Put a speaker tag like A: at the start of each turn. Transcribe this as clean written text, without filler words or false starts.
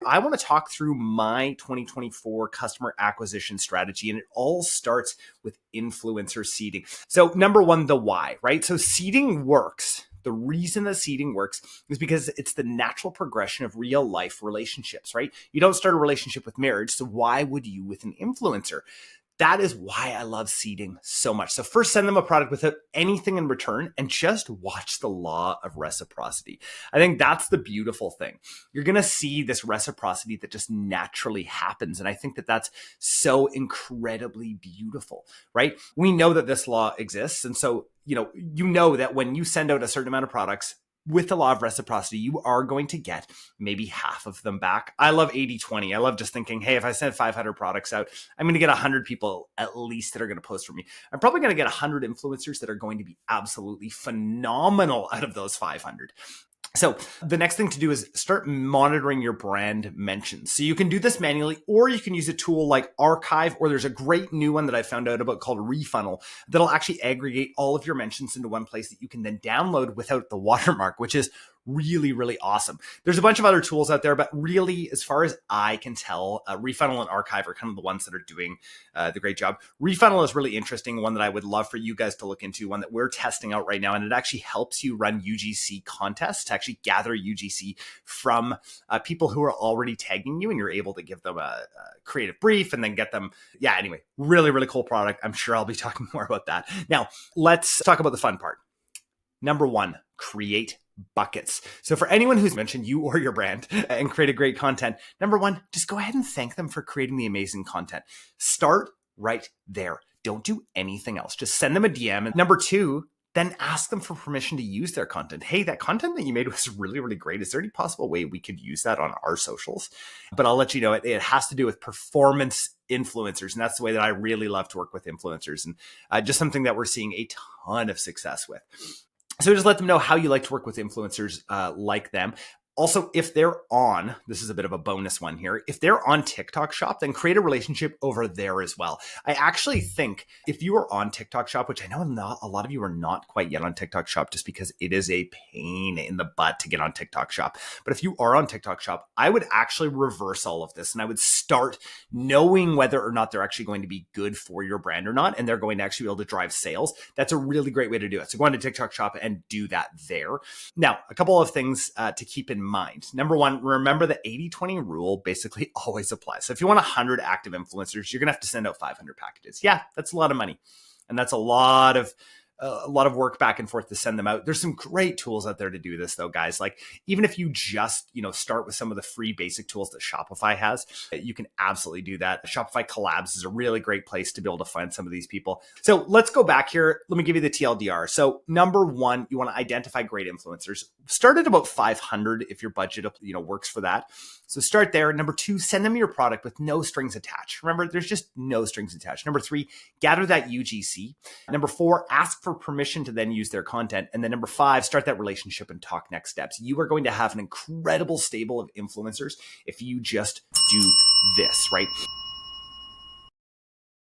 A: I want to talk through my 2024 customer acquisition strategy, and it all starts with influencer seeding. So number one, the why, right? So seeding works. The reason that seeding works is because it's the natural progression of real life relationships, right? You don't start a relationship with marriage, so why would you with an influencer? That is why I love seeding so much. So first, send them a product without anything in return and just watch the law of reciprocity. I think that's the beautiful thing. You're going to see this reciprocity that just naturally happens. And I think that that's so incredibly beautiful, right? We know that this law exists. And so, you know that when you send out a certain amount of products, with the law of reciprocity, you are going to get maybe half of them back. I love 80-20. I love just thinking, hey, if I send 500 products out, I'm going to get 100 people at least that are going to post for me. I'm probably going to get 100 influencers that are going to be absolutely phenomenal out of those 500. So the next thing to do is start monitoring your brand mentions. So you can do this manually, or you can use a tool like Archive, or there's a great new one that I found out about called Refunnel that'll actually aggregate all of your mentions into one place that you can then download without the watermark, which is really, really awesome. There's a bunch of other tools out there, but really, as far as I can tell, Refunnel and Archive are kind of the ones that are doing the great job. Refunnel is really interesting, one that I would love for you guys to look into, one that we're testing out right now, and it actually helps you run UGC contests to actually gather UGC from people who are already tagging you, and you're able to give them a creative brief and then get them. Yeah, anyway, really, really cool product. I'm sure I'll be talking more about that. Now, let's talk about the fun part. Number one, create buckets. So for anyone who's mentioned you or your brand and created great content, number one, just go ahead and thank them for creating the amazing content. Start right there. Don't do anything else. Just send them a DM. And number two, then ask them for permission to use their content. Hey, that content that you made was really, really great. Is there any possible way we could use that on our socials? But I'll let you know, it has to do with performance influencers. And that's the way that I really love to work with influencers, and just something that we're seeing a ton of success with. So just let them know how you like to work with influencers like them. Also, if they're on, this is a bit of a bonus one here, if they're on TikTok Shop, then create a relationship over there as well. I actually think if you are on TikTok Shop, which I know a lot of you are not quite yet on TikTok Shop, just because it is a pain in the butt to get on TikTok Shop. But if you are on TikTok Shop, I would actually reverse all of this, and I would start knowing whether or not they're actually going to be good for your brand or not, and they're going to actually be able to drive sales. That's a really great way to do it. So go on to TikTok Shop and do that there. Now, a couple of things to keep in mind. Number one, remember the 80-20 rule basically always applies. So if you want 100 active influencers, you're going to have to send out 500 packages. Yeah, that's a lot of money. And that's a lot of work back and forth to send them out. There's some great tools out there to do this though, guys. Like even if you just, start with some of the free basic tools that Shopify has, you can absolutely do that. Shopify Collabs is a really great place to be able to find some of these people. So let's go back here. Let me give you the TLDR. So number one, you want to identify great influencers. Start at about 500 if your budget, works for that. So start there. Number two, send them your product with no strings attached. Remember, there's just no strings attached. Number three, gather that UGC. Number four, ask for permission to then use their content. And then number five, start that relationship and talk next steps. You are going to have an incredible stable of influencers if you just do this, right?